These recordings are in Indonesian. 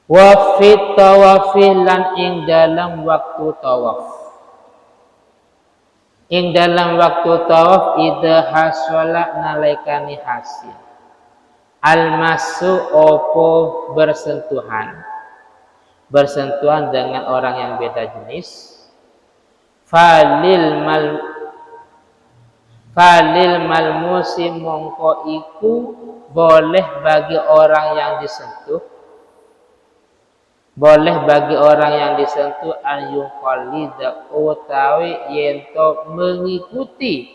Wa fit tawafi lan ing dalam waktu tawaf. Ing dalam waktu tawaf idza hasala nalaikani hasil. Almasu opo bersentuhan. Bersentuhan dengan orang yang beda jenis. Falil malmusi mongko iku boleh bagi orang yang disentuh. Boleh bagi orang yang disentuh an yuqallida utawi yento mengikuti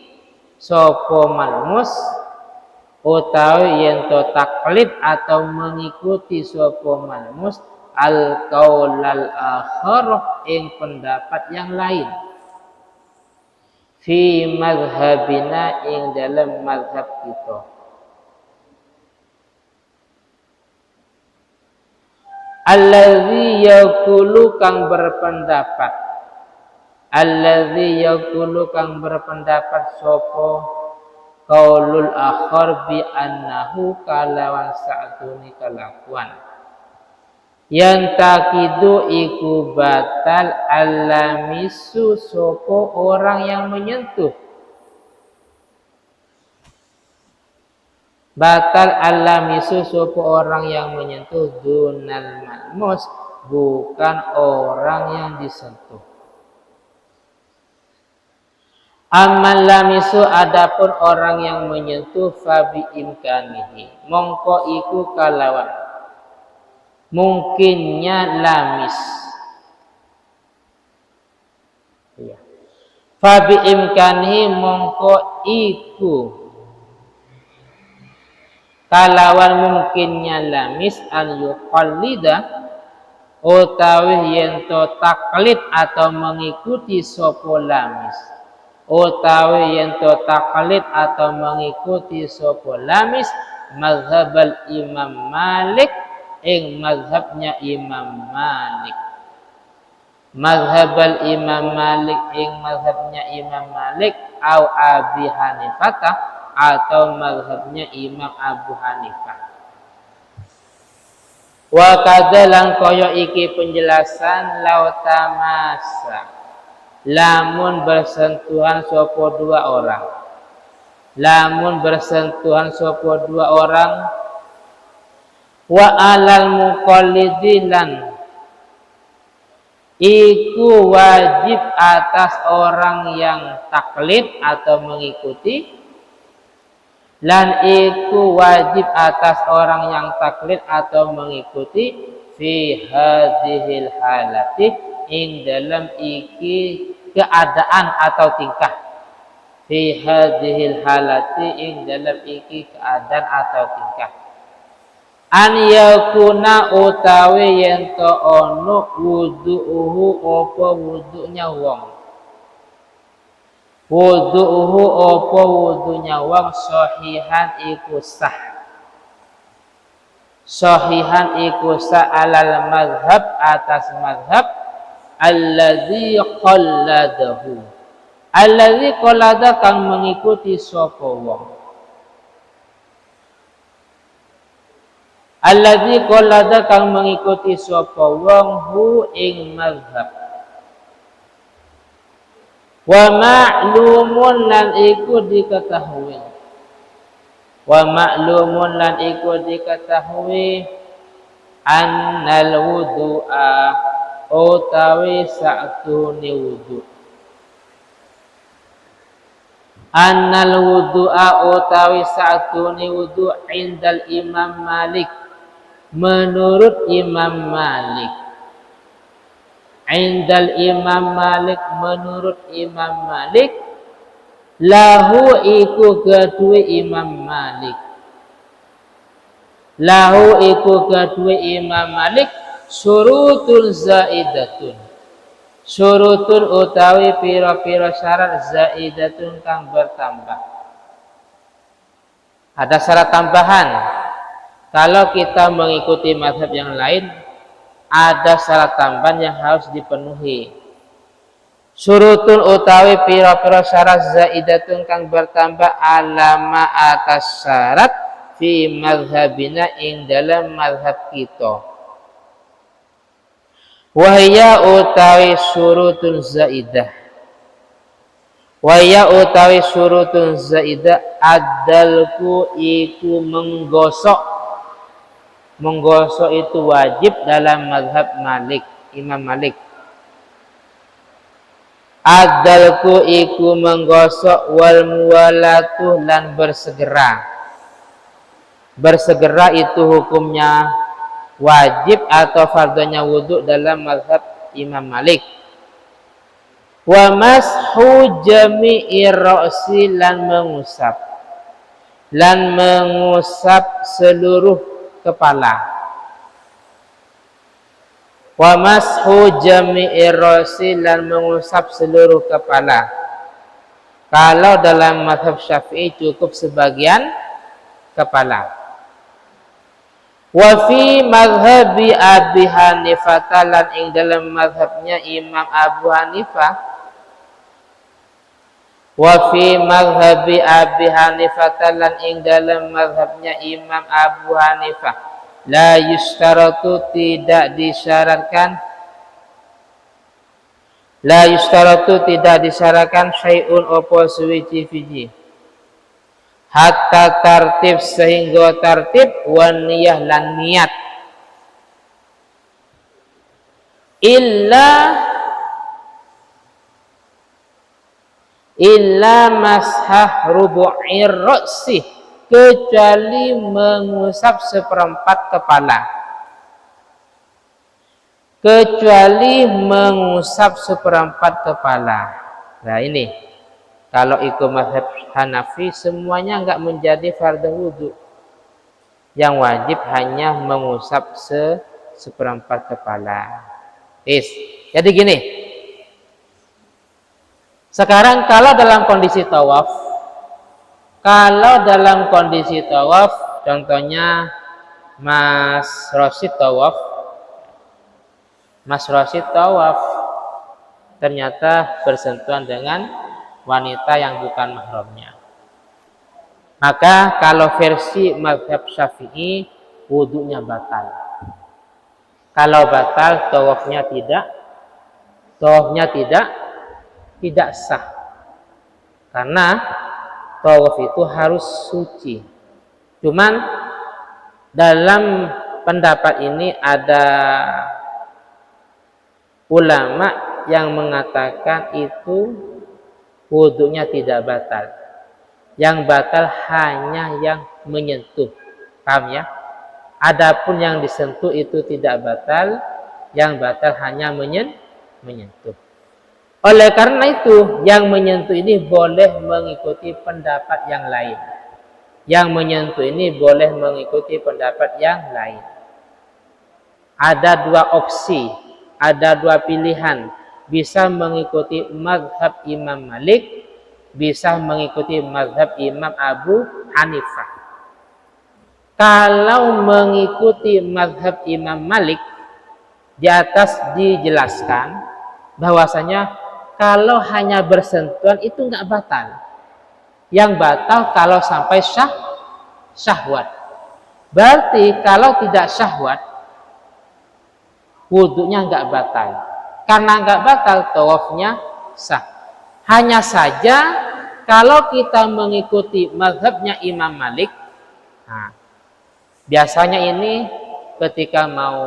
sapa malmus utawi yento taklid atau mengikuti sapa malmus al qaulal akhar ing pendapat yang lain fi mazhabina ing dalam mazhab kita. Allazi yaqulu kang berpendapat. Allazi yaqulu kang berpendapat sapa qaulul akhar bi annahu kalawan sa'duni kalakuan. Yang takidu iku batal alamisu sapa orang yang menyentuh. Batal alamisu sapa orang yang menyentuh dunal malmus bukan orang yang disentuh. Amal lamisu adapun orang yang menyentuh fabi imkanihi mongko iku kalawan mungkinnya lamis. Iya. Fabi imkanihi mongko iku kalawan mungkinnya lamis an yuqallida utawi yento taklid atau mengikuti sapa lamis utawi yento taklid atau mengikuti sapa lamis mazhabal Imam Malik ing mazhabnya Imam Malik. Mazhabal Imam Malik ing mazhabnya Imam Malik au Abi Hanifah atau mazhabnya Imam Abu Hanifah. Wa kadzalan kaya iki penjelasan lautamasa lamun bersentuhan sapa dua orang. Lamun bersentuhan sapa dua orang wa alal muqallidilan iku wajib atas orang yang taklid atau mengikuti lan iku wajib atas orang yang taklid atau mengikuti fi hadhil halati ing dalam iki keadaan atau tingkah fi hadhil halati ing dalam iki keadaan atau tingkah an yakuna utawi yento ono wudu'uhu apa wudu'nya wong wudu'uhu apa wudu'nya wong sahihan iku sah. Sahihan iku sah alal mazhab atas mazhab alladzi qalladahu. Alladzi qallada kang mengikuti sapa wong. Alladzi qallada kang mengikuti sapa wong hu ing mazhab. Wa ma'lumun lan iku diketahui. Wa ma'lumun lan iku diketahui annal wudu'a utawi sa'tune wudu. Annal wudu'a utawi sa'tune wudu indal Imam Malik menurut Imam Malik. Indal Imam Malik menurut Imam Malik lahu iku kedua Imam Malik lahu iku kedua Imam Malik syurutun zaidatun syurutun utawi pira-pira syarat zaidatun kang bertambah. Ada syarat tambahan kalau kita mengikuti mazhab yang lain. Ada syarat tambahan yang harus dipenuhi. Syurutun utawi pira-pira syarat zaidatun kang bertambah alama atas syarat fi mazhabina ing dalam mazhab kita. Wahya utawi syurutun zaidah. Wahya utawi syurutun zaidah adalku iku menggosok. Menggosok itu wajib dalam mazhab Malik, Imam Malik. Adalku iku menggosok wal muwalatu lan bersegera. Bersegera itu hukumnya wajib atau fardhunya wudu dalam mazhab Imam Malik. Wa mashu jami'ir ra'si lan mengusap. Lan mengusap seluruh kepala. Wa mashu jami'ir ra'si lan mengusap seluruh kepala. Kalau dalam mazhab Syafi'i cukup sebagian kepala. Wa fi mazhabi Abi Hanifah lan ing dalam mazhabnya Imam Abu Hanifah. Wa fi mazhabi Abi Hanifah lan ing dalam mazhabnya Imam Abu Hanifah la yustaratu tidak disyaratkan tidak disyaratkan syai'un opo suwiji-wiji hatta tartib sehingga tartib wa niyah lan niat illa mashah rubu'ir ra'si kecuali mengusap seperempat kepala. Kecuali mengusap seperempat kepala. Nah ini, kalau ikut mazhab Hanafi semuanya enggak menjadi fardhu wudu. Yang wajib hanya mengusap seperempat kepala. Jadi gini. Sekarang kalau dalam kondisi tawaf, contohnya Mas Rosid tawaf, ternyata bersentuhan dengan wanita yang bukan mahramnya. Maka kalau versi mazhab Syafi'i wudunya batal. Kalau batal tawafnya tidak sah. Karena tawaf itu harus suci. Cuman dalam pendapat ini ada ulama yang mengatakan itu wudunya tidak batal. Yang batal hanya yang menyentuh. Paham ya? Adapun yang disentuh itu tidak batal, yang batal hanya menyentuh. Oleh karena itu, yang menyentuh ini boleh mengikuti pendapat yang lain. Yang menyentuh ini boleh mengikuti pendapat yang lain. Ada dua opsi, ada dua pilihan. Bisa mengikuti mazhab Imam Malik, bisa mengikuti mazhab Imam Abu Hanifah. Kalau mengikuti mazhab Imam Malik, di atas dijelaskan bahwasanya kalau hanya bersentuhan itu enggak batal. Yang batal kalau sampai syahwat. Berarti kalau tidak syahwat, wudunya enggak batal. Karena enggak batal, tawafnya sah. Hanya saja kalau kita mengikuti mazhabnya Imam Malik, biasanya ini ketika mau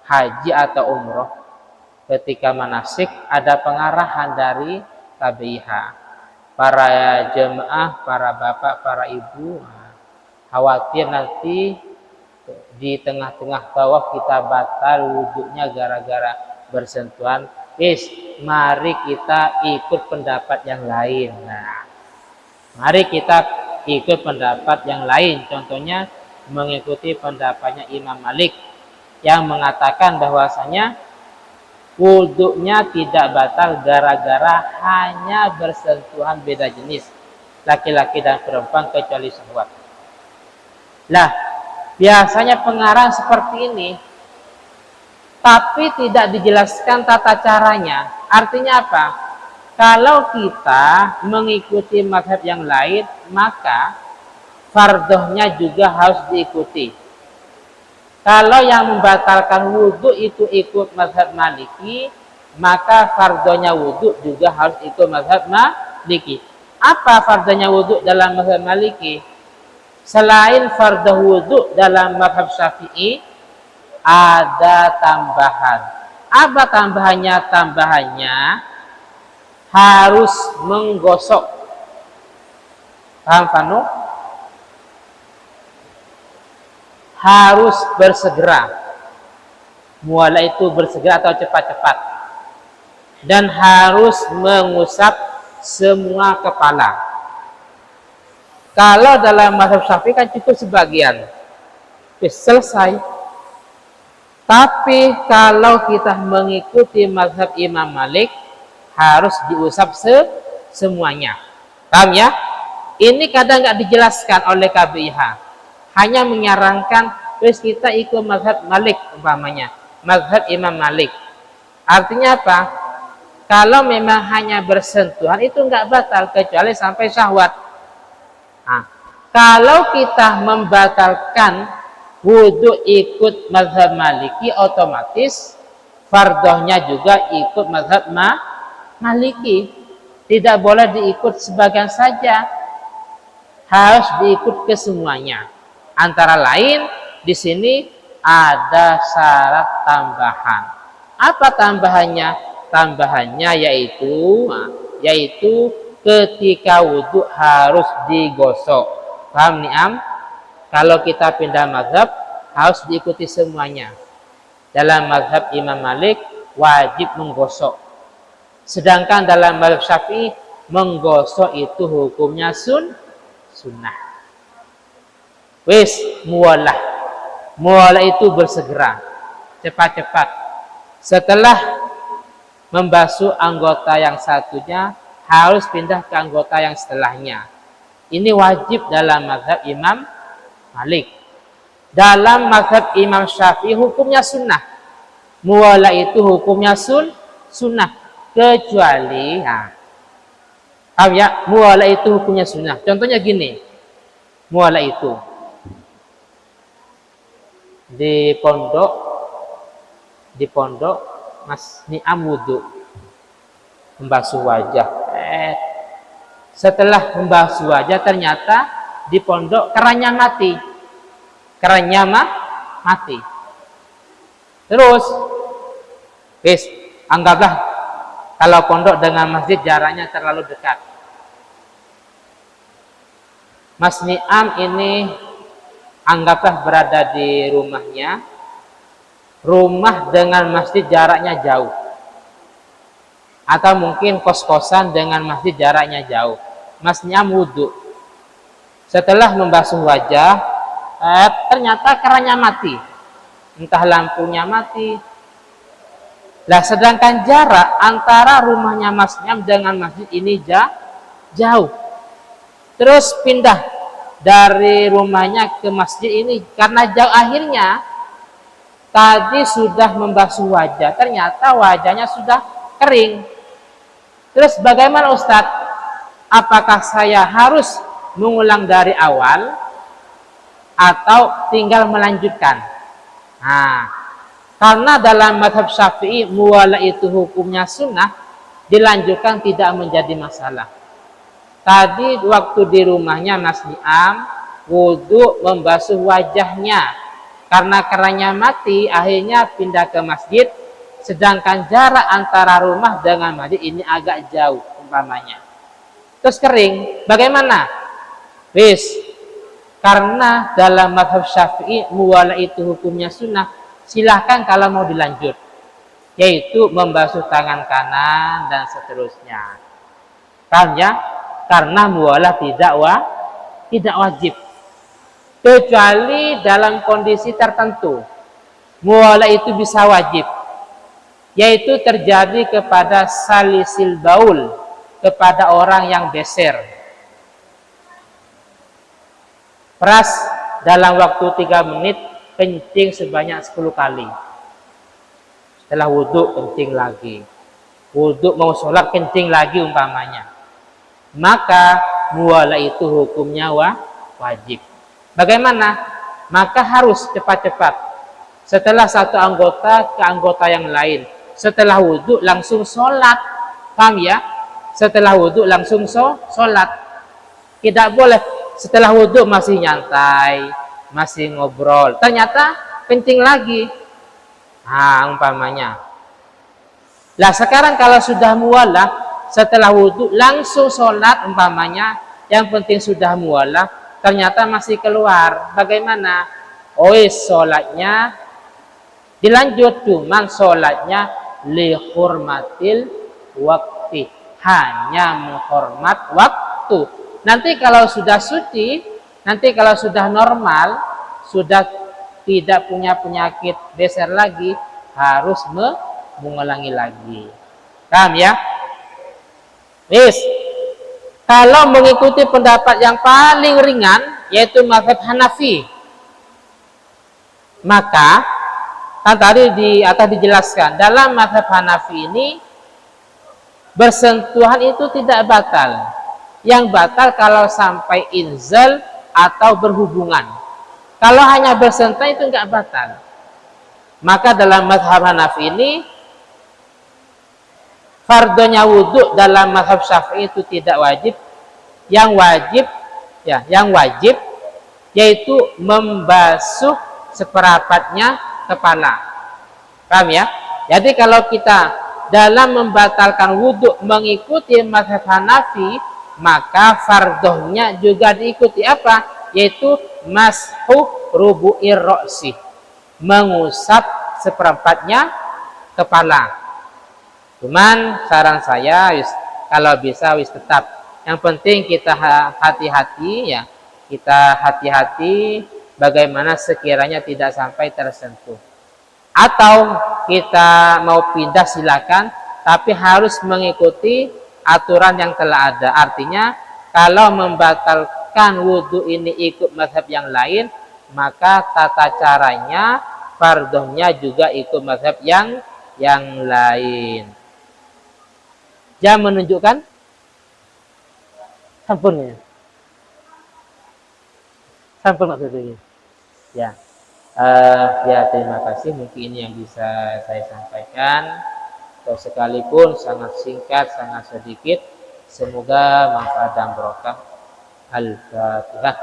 haji atau umroh, ketika manasik ada pengarahan dari KBIH. Para jemaah, para bapak, para ibu khawatir nanti di tengah-tengah tawaf kita batal wudhunya gara-gara bersentuhan. Mari kita ikut pendapat yang lain. Mari kita ikut pendapat yang lain. Contohnya mengikuti pendapatnya Imam Malik yang mengatakan bahwasanya wudhunya tidak batal gara-gara hanya bersentuhan beda jenis laki-laki dan perempuan kecuali syahwat. Lah, biasanya pengarang seperti ini tapi tidak dijelaskan tata caranya. Artinya apa? Kalau kita mengikuti mazhab yang lain, maka fardhunya juga harus diikuti. Kalau yang membatalkan wudhu itu ikut mazhab Maliki, maka fardonya wudhu juga harus ikut mazhab Maliki. Apa fardonya wudhu dalam mazhab Maliki? Selain fardu wudhu dalam mazhab Syafi'i, ada tambahan. Apa tambahannya? Tambahannya harus menggosok. Paham, Fanu? Harus bersegera. Muwala itu bersegera atau cepat-cepat. Dan harus mengusap semua kepala. Kalau dalam mazhab Syafi'i kan cukup sebagian. Selesai. Tapi kalau kita mengikuti mazhab Imam Malik, harus diusap semuanya. Paham ya? Ini kadang nggak dijelaskan oleh KBIH. Hanya menyarankan, terus kita ikut mazhab Malik umpamanya. Mazhab Imam Malik. Artinya apa? Kalau memang hanya bersentuhan, itu nggak batal, kecuali sampai syahwat. Nah, kalau kita membatalkan wudhu ikut mazhab Maliki, otomatis fardohnya juga ikut mazhab Maliki. Tidak boleh diikut sebagian saja, harus diikut kesemuanya. Antara lain di sini ada syarat tambahan. Apa tambahannya? Tambahannya yaitu ketika wudhu harus digosok. Paham nih Am? Kalau kita pindah mazhab harus diikuti semuanya. Dalam mazhab Imam Malik wajib menggosok. Sedangkan dalam mazhab Syafi'i menggosok itu hukumnya sunnah. Wis muwalah. Muwalah itu bersegera, cepat-cepat. Setelah membasuh anggota yang satunya, harus pindah ke anggota yang setelahnya. Ini wajib dalam mazhab Imam Malik. Dalam mazhab Imam Syafi'i hukumnya sunnah. Muwalah itu hukumnya sunnah. Kecuali muwalah itu hukumnya sunnah. Contohnya gini. Muwalah itu di pondok Mas Ni'am wudhu membasuh wajah. Setelah membasuh wajah ternyata di pondok kerannya mati. Terus anggaplah kalau pondok dengan masjid jaraknya terlalu dekat. Mas Ni'am ini anggaplah berada di rumahnya. Rumah dengan masjid jaraknya jauh. Atau mungkin kos-kosan dengan masjid jaraknya jauh. Mas Ni'am wudhu. Setelah membasuh wajah, ternyata kerannya mati. Entah lampunya mati. Nah, sedangkan jarak antara rumahnya Mas Ni'am dengan masjid ini jauh. Terus pindah dari rumahnya ke masjid ini karena jauh, akhirnya tadi sudah membasuh wajah, ternyata wajahnya sudah kering. Terus bagaimana Ustadz? Apakah saya harus mengulang dari awal atau tinggal melanjutkan? Nah, karena dalam mazhab Syafi'i muwalah itu hukumnya sunnah, dilanjutkan tidak menjadi masalah. Tadi waktu di rumahnya Mas Ni'am wudhu membasuh wajahnya, karena kerannya mati akhirnya pindah ke masjid, sedangkan jarak antara rumah dengan masjid ini agak jauh umpamanya. Terus kering, bagaimana? Karena dalam mazhab Syafi'i muwalah itu hukumnya sunnah, silahkan kalau mau dilanjut, yaitu membasuh tangan kanan dan seterusnya. Paham ya? Karena muwalah tidak wajib. Kecuali dalam kondisi tertentu. Muwalah itu bisa wajib. Yaitu terjadi kepada salisil baul, kepada orang yang beser. Peras dalam waktu 3 menit kencing sebanyak 10 kali. Setelah wudhu kencing lagi. Wudhu mau sholat kencing lagi umpamanya. Maka muwalah itu hukumnya wajib. Bagaimana? Maka harus cepat-cepat. Setelah satu anggota ke anggota yang lain. Setelah wudhu langsung sholat. Paham ya? Setelah wudhu langsung sholat. Tidak boleh setelah wudhu masih nyantai, masih ngobrol. Ternyata penting lagi. Umpamanya. Lah sekarang kalau sudah mualah, setelah wudhu langsung sholat umpamanya, yang penting sudah mualah, ternyata masih keluar. Bagaimana? Sholatnya dilanjut, cuman sholatnya li hurmatil waktu, hanya menghormat waktu. Nanti kalau sudah suci, nanti kalau sudah normal, sudah tidak punya penyakit beser lagi, harus mengulangi lagi. Paham ya? Wis. Kalau mengikuti pendapat yang paling ringan, yaitu mazhab Hanafi, maka kan tadi di atas dijelaskan, dalam mazhab Hanafi ini bersentuhan itu tidak batal. Yang batal kalau sampai inzal atau berhubungan. Kalau hanya bersentuhan itu enggak batal. Maka dalam mazhab Hanafi ini fardunya wudhu dalam mazhab Syafi'i itu tidak wajib. Yang wajib yaitu membasuh seperapatnya kepala. Paham ya? Jadi kalau kita dalam membatalkan wudhu mengikuti mazhab Hanafi, maka farduhnya juga diikuti apa? Yaitu mashu rubu'ir ro'si, mengusap seperempatnya kepala. Cuman saran saya kalau bisa tetap, yang penting kita hati-hati ya, kita hati-hati bagaimana sekiranya tidak sampai tersentuh. Atau kita mau pindah silakan, tapi harus mengikuti aturan yang telah ada. Artinya kalau membatalkan wudhu ini ikut mazhab yang lain, maka tata caranya farduhnya juga ikut mazhab yang lain. Jam menunjukkan sampun maksudnya. Ya. Terima kasih. Mungkin ini yang bisa saya sampaikan. Atau sekalipun sangat singkat, sangat sedikit. Semoga manfaat dan barokah. Al-Fatihah.